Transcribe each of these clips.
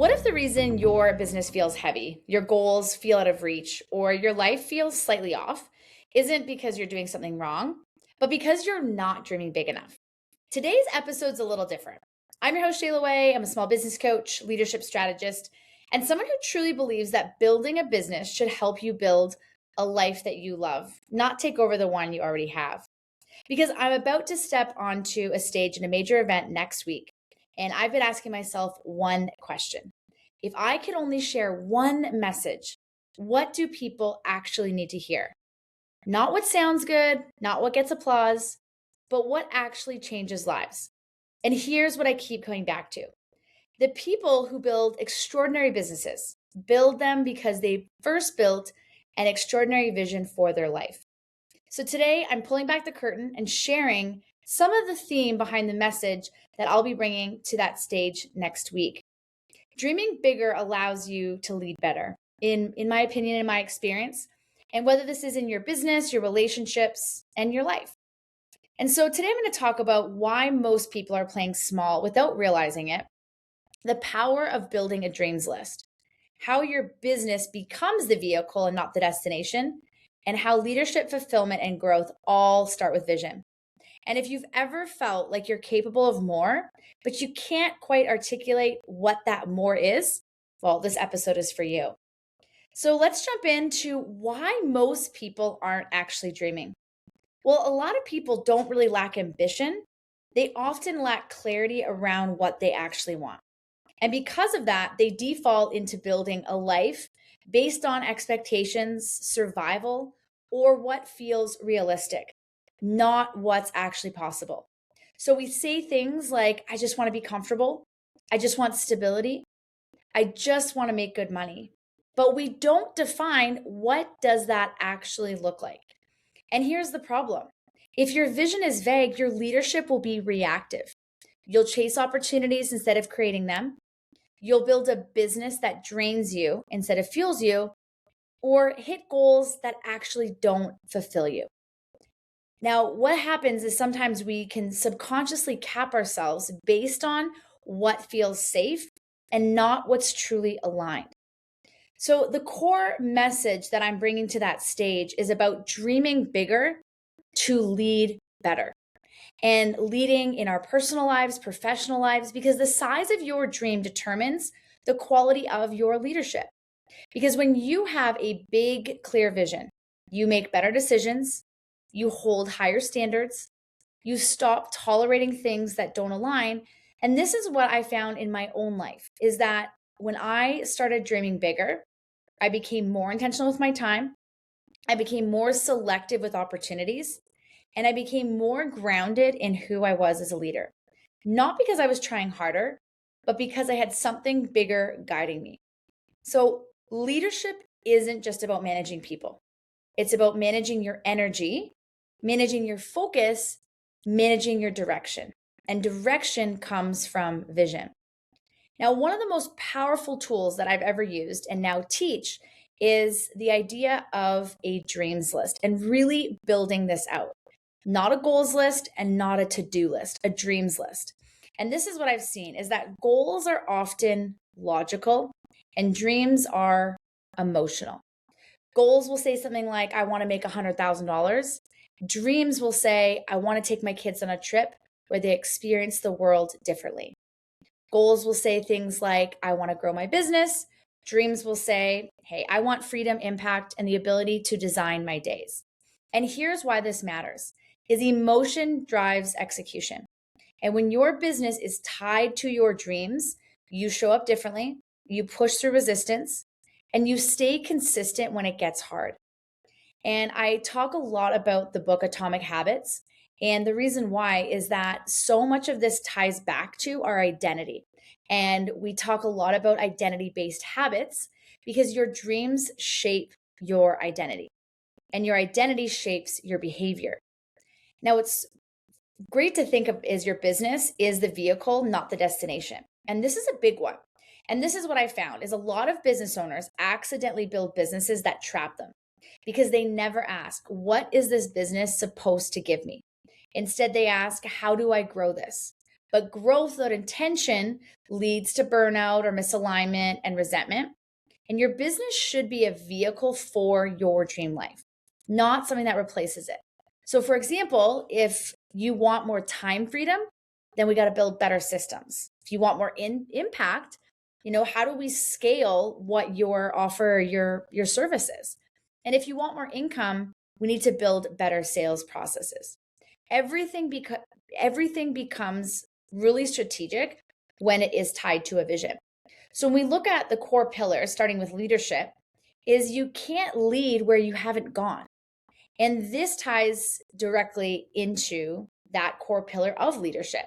What if the reason your business feels heavy, your goals feel out of reach, or your life feels slightly off isn't because you're doing something wrong, but because you're not dreaming big enough? Today's episode's a little different. I'm your host, Shayla Wey. I'm a small business coach, leadership strategist, and someone who truly believes that building a business should help you build a life that you love, not take over the one you already have. Because I'm about to step onto a stage in a major event next week, and I've been asking myself one question. If I could only share one message, what do people actually need to hear? Not what sounds good, not what gets applause, but what actually changes lives. And here's what I keep coming back to. The people who build extraordinary businesses build them because they first built an extraordinary vision for their life. So today I'm pulling back the curtain and sharing some of the theme behind the message that I'll be bringing to that stage next week. Dreaming bigger allows you to lead better, in my opinion, in my experience, and whether this is in your business, your relationships, and your life. And so today I'm going to talk about why most people are playing small without realizing it, the power of building a dreams list, how your business becomes the vehicle and not the destination, and how leadership, fulfillment, and growth all start with vision. And if you've ever felt like you're capable of more, but you can't quite articulate what that more is, well, this episode is for you. So let's jump into why most people aren't actually dreaming. Well, a lot of people don't really lack ambition. They often lack clarity around what they actually want. And because of that, they default into building a life based on expectations, survival, or what feels realistic, not what's actually possible. So we say things like, I just want to be comfortable. I just want stability. I just want to make good money. But we don't define what does that actually look like. And here's the problem. If your vision is vague, your leadership will be reactive. You'll chase opportunities instead of creating them. You'll build a business that drains you instead of fuels you, or hit goals that actually don't fulfill you. Now, what happens is sometimes we can subconsciously cap ourselves based on what feels safe and not what's truly aligned. So the core message that I'm bringing to that stage is about dreaming bigger to lead better. And leading in our personal lives, professional lives, because the size of your dream determines the quality of your leadership. Because when you have a big, clear vision, you make better decisions, you hold higher standards, you stop tolerating things that don't align. And this is what I found in my own life, is that when I started dreaming bigger, I became more intentional with my time. I became more selective with opportunities. And I became more grounded in who I was as a leader. Not because I was trying harder, but because I had something bigger guiding me. So leadership isn't just about managing people. It's about managing your energy, managing your focus, managing your direction. And direction comes from vision. Now, one of the most powerful tools that I've ever used and now teach is the idea of a dreams list and really building this out. Not a goals list and not a to-do list, a dreams list. And this is what I've seen is that goals are often logical and dreams are emotional. Goals will say something like, I want to make $100,000. Dreams will say, I want to take my kids on a trip where they experience the world differently. Goals will say things like, I want to grow my business. Dreams will say, hey, I want freedom, impact, and the ability to design my days. And here's why this matters. Is emotion drives execution. And when your business is tied to your dreams, you show up differently, you push through resistance, and you stay consistent when it gets hard. And I talk a lot about the book Atomic Habits. And the reason why is that so much of this ties back to our identity. And we talk a lot about identity-based habits because your dreams shape your identity. And your identity shapes your behavior. Now, it's great to think of as your business is the vehicle, not the destination. And this is a big one. And this is what I found is a lot of business owners accidentally build businesses that trap them because they never ask, what is this business supposed to give me? Instead, they ask, how do I grow this? But growth without intention leads to burnout or misalignment and resentment. And your business should be a vehicle for your dream life, not something that replaces it. So for example, if you want more time freedom, then we got to build better systems. If you want more impact, how do we scale what your offer, your services? And if you want more income, we need to build better sales processes. Everything becomes really strategic when it is tied to a vision. So when we look at the core pillars, starting with leadership, is you can't lead where you haven't gone. And this ties directly into that core pillar of leadership.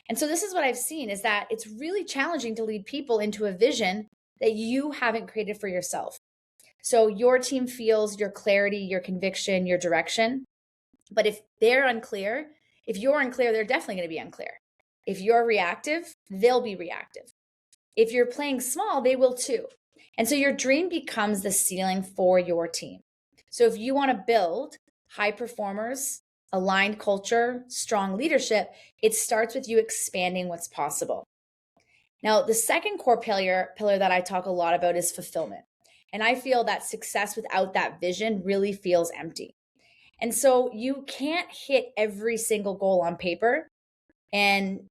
And so this is what I've seen, is that it's really challenging to lead people into a vision that you haven't created for yourself. So your team feels your clarity, your conviction, your direction. But if you're unclear, they're definitely going to be unclear. If you're reactive, they'll be reactive. If you're playing small, they will too. And so your dream becomes the ceiling for your team. So if you want to build high performers, aligned culture, strong leadership, it starts with you expanding what's possible. Now, the second core pillar that I talk a lot about is fulfillment. And I feel that success without that vision really feels empty. And so you can't hit every single goal on paper and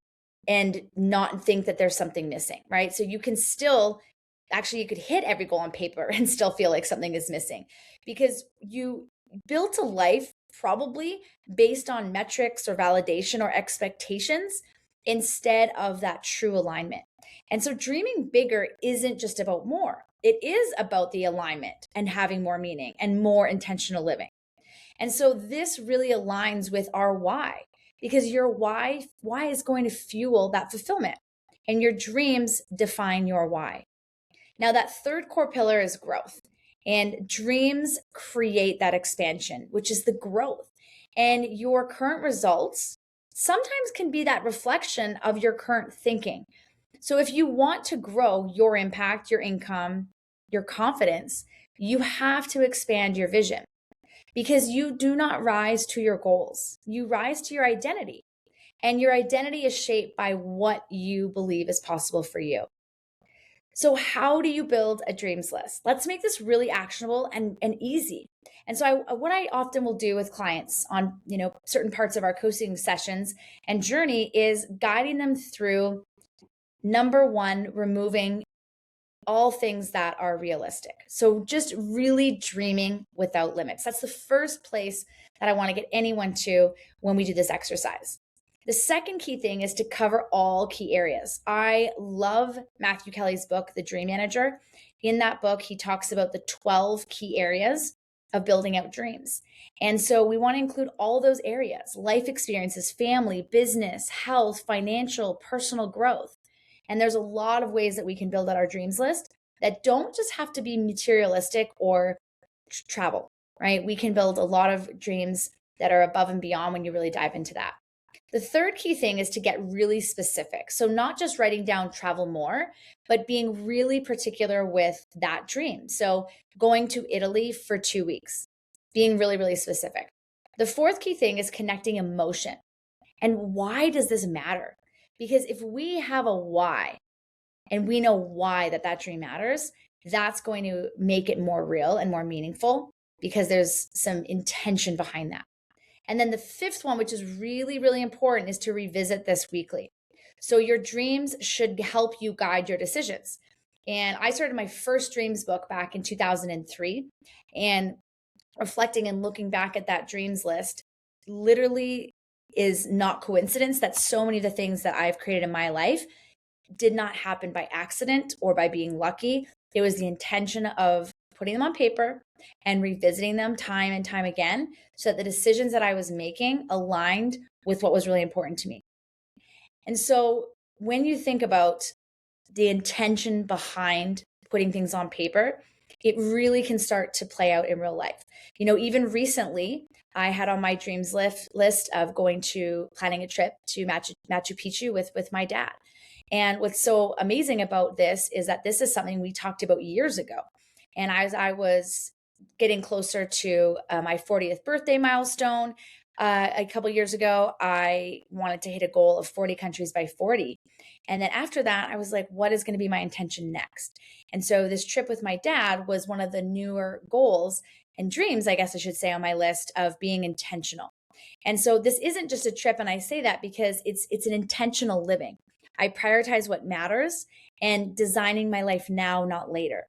not think that there's something missing, right? So you can still, you could hit every goal on paper and still feel like something is missing, because you built a life probably based on metrics or validation or expectations instead of that true alignment. And so dreaming bigger isn't just about more. It is about the alignment and having more meaning and more intentional living. And so this really aligns with our why, because your why is going to fuel that fulfillment, and your dreams define your why. Now, that third core pillar is growth, and dreams create that expansion, which is the growth. And your current results sometimes can be that reflection of your current thinking. So if you want to grow your impact, your income, your confidence, you have to expand your vision, because you do not rise to your goals. You rise to your identity, and your identity is shaped by what you believe is possible for you. So how do you build a dreams list? Let's make this really actionable and easy. And so what I often will do with clients on, certain parts of our coaching sessions and journey is guiding them through, number one, removing all things that are realistic. So just really dreaming without limits. That's the first place that I want to get anyone to when we do this exercise. The second key thing is to cover all key areas. I love Matthew Kelly's book, The Dream Manager. In that book, he talks about the 12 key areas of building out dreams. And so we want to include all those areas: life experiences, family, business, health, financial, personal growth. And there's a lot of ways that we can build out our dreams list that don't just have to be materialistic or travel, right? We can build a lot of dreams that are above and beyond when you really dive into that. The third key thing is to get really specific. So not just writing down travel more, but being really particular with that dream. So going to Italy for 2 weeks, being really, really specific. The fourth key thing is connecting emotion. And why does this matter? Because if we have a why and we know why that dream matters, that's going to make it more real and more meaningful, because there's some intention behind that. And then the fifth one, which is really, really important, is to revisit this weekly. So your dreams should help you guide your decisions. And I started my first dreams book back in 2003, and reflecting and looking back at that dreams list literally is not coincidence that so many of the things that I've created in my life did not happen by accident or by being lucky. It was the intention of putting them on paper and revisiting them time and time again, so that the decisions that I was making aligned with what was really important to me. And so when you think about the intention behind putting things on paper, it really can start to play out in real life. Even recently, I had on my dreams list of planning a trip to Machu Picchu with my dad. And what's so amazing about this is that this is something we talked about years ago. And as I was getting closer to my 40th birthday milestone, A couple years ago, I wanted to hit a goal of 40 countries by 40. And then after that, I was like, what is going to be my intention next? And so this trip with my dad was one of the newer goals and dreams, I guess I should say, on my list of being intentional. And so this isn't just a trip. And I say that because it's an intentional living. I prioritize what matters and designing my life now, not later.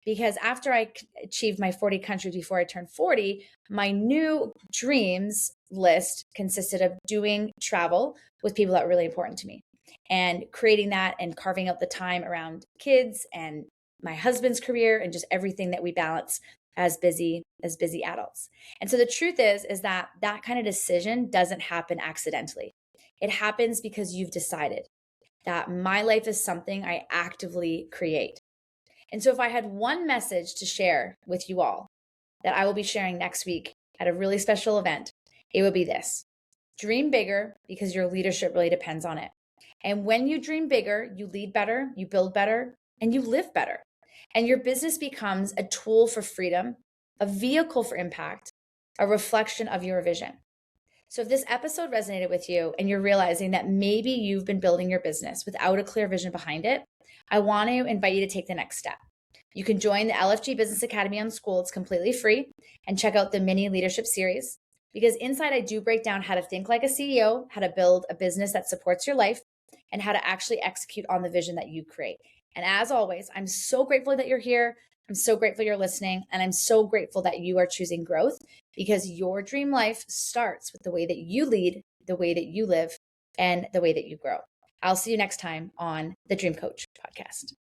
Because after I achieved my 40 countries before I turned 40, my new dreams list consisted of doing travel with people that were really important to me and creating that and carving out the time around kids and my husband's career and just everything that we balance as busy adults. And so the truth is that that kind of decision doesn't happen accidentally. It happens because you've decided that my life is something I actively create. And so if I had one message to share with you all that I will be sharing next week at a really special event, it would be this: dream bigger because your leadership really depends on it. And when you dream bigger, you lead better, you build better, and you live better. And your business becomes a tool for freedom, a vehicle for impact, a reflection of your vision. So if this episode resonated with you and you're realizing that maybe you've been building your business without a clear vision behind it, I want to invite you to take the next step. You can join the LFG Business Academy on Skool. It's completely free, and check out the mini leadership series, because inside I do break down how to think like a CEO, how to build a business that supports your life, and how to actually execute on the vision that you create. And as always, I'm so grateful that you're here. I'm so grateful you're listening. And I'm so grateful that you are choosing growth, because your dream life starts with the way that you lead, the way that you live, and the way that you grow. I'll see you next time on the Dream Coach podcast.